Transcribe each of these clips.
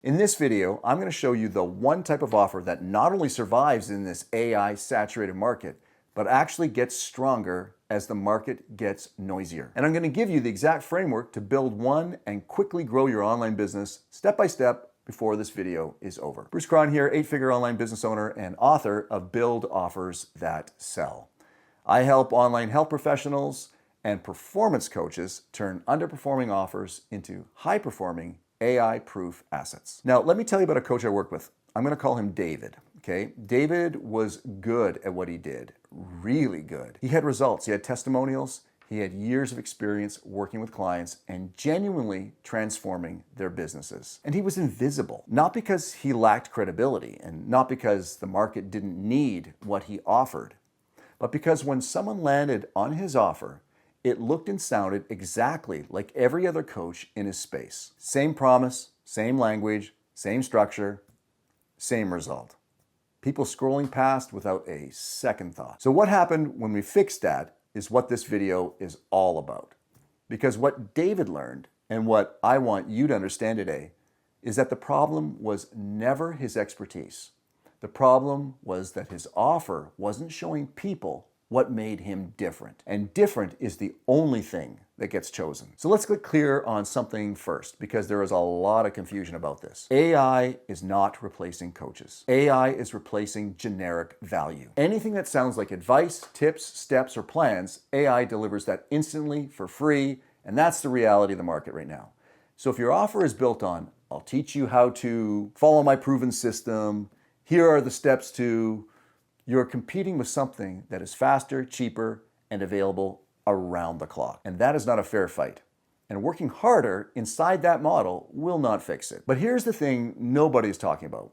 In this video, I'm going to show you the one type of offer that not only survives in this AI-saturated market, but actually gets stronger as the market gets noisier. And I'm going to give you the exact framework to build one and quickly grow your online business step by step before this video is over. Bruce Krahn here, 8-figure online business owner and author of Build Offers That Sell. I help online health professionals and performance coaches turn underperforming offers into high-performing AI-proof assets. Now, let me tell you about a coach I work with. I'm going to call him David, okay? David was good at what he did, really good. He had results, he had testimonials, he had years of experience working with clients and genuinely transforming their businesses. And he was invisible, not because he lacked credibility and not because the market didn't need what he offered, but because when someone landed on his offer, it looked and sounded exactly like every other coach in his space. Same promise, same language, same structure, same result. People scrolling past without a second thought. So what happened when we fixed that is what this video is all about. Because what David learned, and what I want you to understand today, is that the problem was never his expertise. The problem was that his offer wasn't showing people what made him different. And different is the only thing that gets chosen. So let's get clear on something first, because there is a lot of confusion about this. AI is not replacing coaches. AI is replacing generic value. Anything that sounds like advice, tips, steps, or plans, AI delivers that instantly for free, and that's the reality of the market right now. So if your offer is built on, I'll teach you how to follow my proven system, here are the steps to, you're competing with something that is faster, cheaper, and available around the clock. And that is not a fair fight. And working harder inside that model will not fix it. But here's the thing nobody's talking about.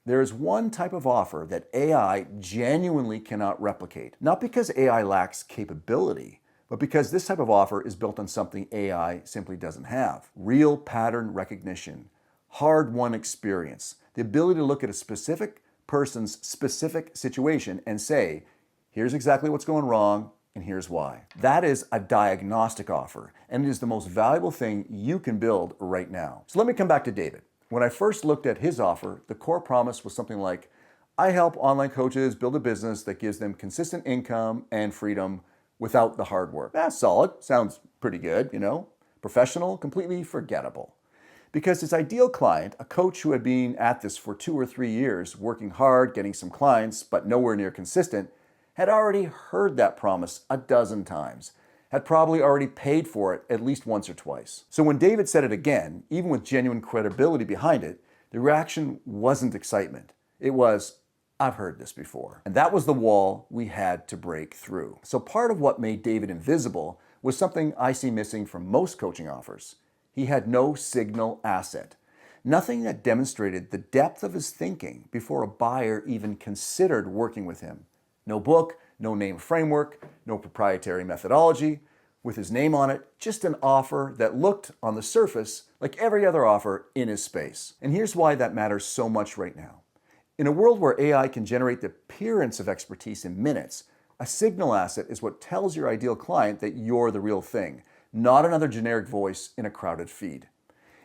There is one type of offer that AI genuinely cannot replicate. Not because AI lacks capability, but because this type of offer is built on something AI simply doesn't have. Real pattern recognition, hard-won experience, the ability to look at a specific person's specific situation and say, here's exactly what's going wrong and here's why. That is a diagnostic offer, and it is the most valuable thing you can build right now. So let me come back to David. When I first looked at his offer, the core promise was something like, I help online coaches build a business that gives them consistent income and freedom without the hard work. That's solid, sounds pretty good, you know? Professional, completely forgettable. Because his ideal client, a coach who had been at this for 2 or 3 years, working hard, getting some clients, but nowhere near consistent, had already heard that promise a dozen times, had probably already paid for it at least once or twice. So when David said it again, even with genuine credibility behind it, the reaction wasn't excitement. It was, I've heard this before. And that was the wall we had to break through. So part of what made David invisible was something I see missing from most coaching offers. He had no signal asset, nothing that demonstrated the depth of his thinking before a buyer even considered working with him. No book, no name framework, no proprietary methodology. With his name on it, just an offer that looked on the surface like every other offer in his space. And here's why that matters so much right now. In a world where AI can generate the appearance of expertise in minutes, a signal asset is what tells your ideal client that you're the real thing, not another generic voice in a crowded feed.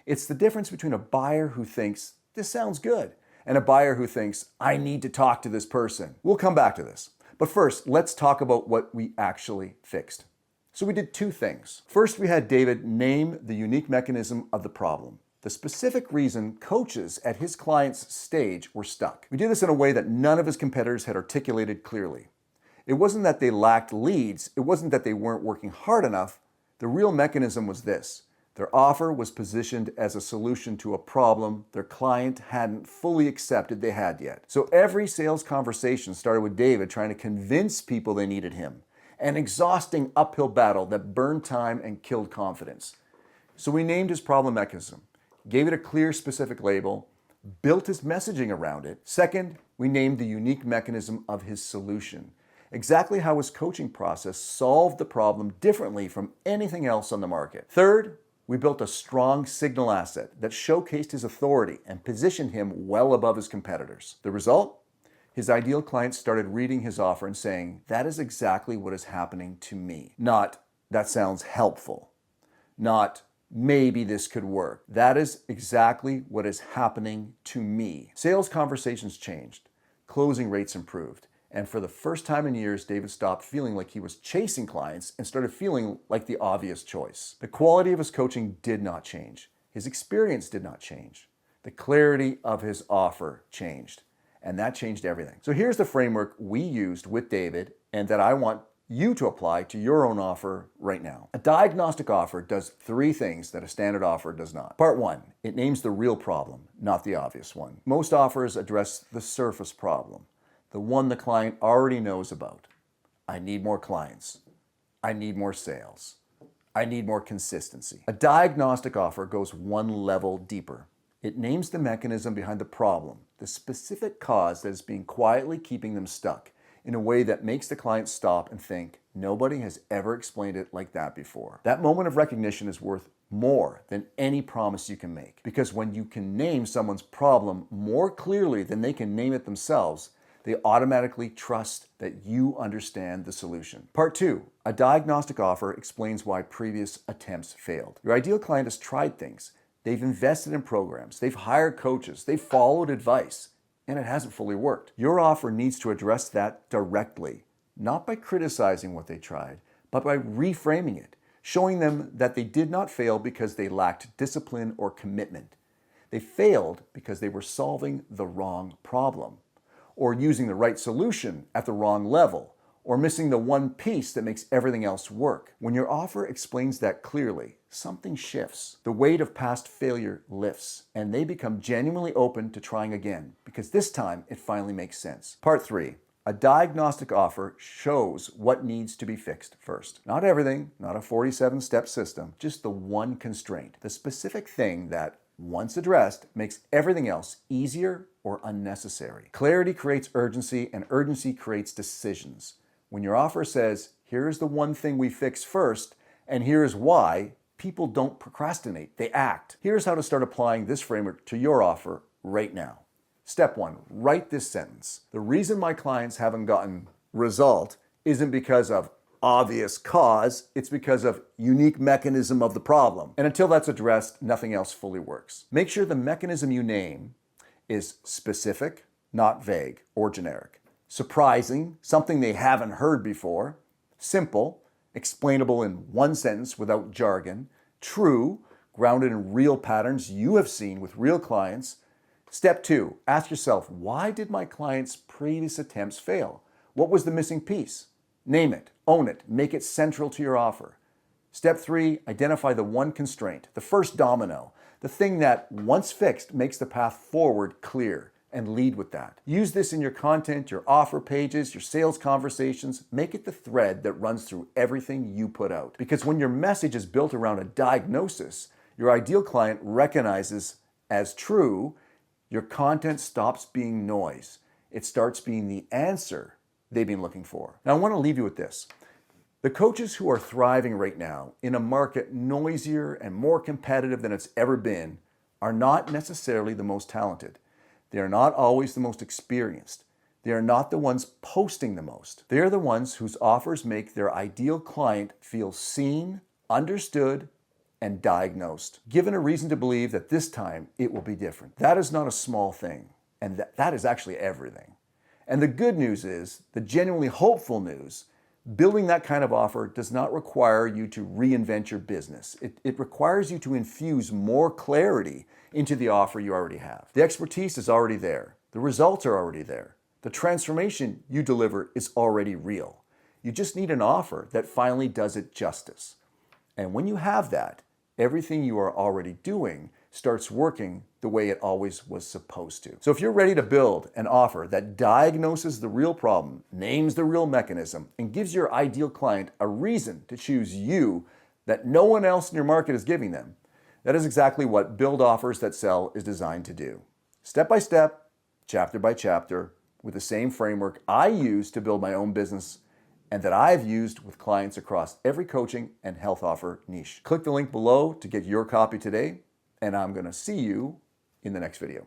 It's the difference between a buyer who thinks, this sounds good, and a buyer who thinks, I need to talk to this person. We'll come back to this. But first, let's talk about what we actually fixed. So we did 2 things. First, we had David name the unique mechanism of the problem, the specific reason coaches at his client's stage were stuck. We did this in a way that none of his competitors had articulated clearly. It wasn't that they lacked leads, it wasn't that they weren't working hard enough. The real mechanism was this. Their offer was positioned as a solution to a problem their client hadn't fully accepted they had yet. So every sales conversation started with David trying to convince people they needed him. An exhausting uphill battle that burned time and killed confidence. So we named his problem mechanism, gave it a clear, specific label, built his messaging around it. Second, we named the unique mechanism of his solution. Exactly how his coaching process solved the problem differently from anything else on the market. Third, we built a strong signal asset that showcased his authority and positioned him well above his competitors. The result? His ideal clients started reading his offer and saying, that is exactly what is happening to me. Not, that sounds helpful. Not, maybe this could work. That is exactly what is happening to me. Sales conversations changed. Closing rates improved. And for the first time in years, David stopped feeling like he was chasing clients and started feeling like the obvious choice. The quality of his coaching did not change. His experience did not change. The clarity of his offer changed. And that changed everything. So here's the framework we used with David and that I want you to apply to your own offer right now. A diagnostic offer does 3 things that a standard offer does not. Part 1, it names the real problem, not the obvious one. Most offers address the surface problem, the one the client already knows about. I need more clients. I need more sales. I need more consistency. A diagnostic offer goes one level deeper. It names the mechanism behind the problem, the specific cause that is being quietly keeping them stuck, in a way that makes the client stop and think, nobody has ever explained it like that before. That moment of recognition is worth more than any promise you can make. Because when you can name someone's problem more clearly than they can name it themselves, they automatically trust that you understand the solution. Part 2, a diagnostic offer explains why previous attempts failed. Your ideal client has tried things. They've invested in programs. They've hired coaches. They've followed advice. And it hasn't fully worked. Your offer needs to address that directly, not by criticizing what they tried, but by reframing it, showing them that they did not fail because they lacked discipline or commitment. They failed because they were solving the wrong problem, or using the right solution at the wrong level, or missing the one piece that makes everything else work. When your offer explains that clearly, something shifts. The weight of past failure lifts, and they become genuinely open to trying again, because this time it finally makes sense. Part 3, a diagnostic offer shows what needs to be fixed first. Not everything, not a 47-step system, just the one constraint, the specific thing that, once addressed, makes everything else easier or unnecessary. Clarity creates urgency, and urgency creates decisions. When your offer says, here's the one thing we fix first, and here's why, people don't procrastinate, they act. Here's how to start applying this framework to your offer right now. Step 1, write this sentence. The reason my clients haven't gotten result isn't because of obvious cause, it's because of unique mechanism of the problem. And until that's addressed, nothing else fully works. Make sure the mechanism you name is specific, not vague or generic. Surprising, something they haven't heard before. Simple, explainable in one sentence without jargon. True, grounded in real patterns you have seen with real clients. Step 2, ask yourself, why did my client's previous attempts fail? What was the missing piece? Name it, own it, make it central to your offer. Step 3, identify the one constraint, the first domino, the thing that, once fixed, makes the path forward clear, and lead with that. Use this in your content, your offer pages, your sales conversations. Make it the thread that runs through everything you put out. Because when your message is built around a diagnosis, your ideal client recognizes as true, your content stops being noise. It starts being the answer they've been looking for. Now, I want to leave you with this. The coaches who are thriving right now in a market noisier and more competitive than it's ever been are not necessarily the most talented. They are not always the most experienced. They are not the ones posting the most. They are the ones whose offers make their ideal client feel seen, understood, and diagnosed, given a reason to believe that this time it will be different. That is not a small thing, and that is actually everything. And the good news is, the genuinely hopeful news, building that kind of offer does not require you to reinvent your business. It requires you to infuse more clarity into the offer you already have. The expertise is already there. The results are already there. The transformation you deliver is already real. You just need an offer that finally does it justice. And when you have that, everything you are already doing starts working the way it always was supposed to. So if you're ready to build an offer that diagnoses the real problem, names the real mechanism, and gives your ideal client a reason to choose you that no one else in your market is giving them, that is exactly what Build Offers That Sell is designed to do. Step by step, chapter by chapter, with the same framework I use to build my own business and that I've used with clients across every coaching and health offer niche. Click the link below to get your copy today, and I'm going to see you in the next video.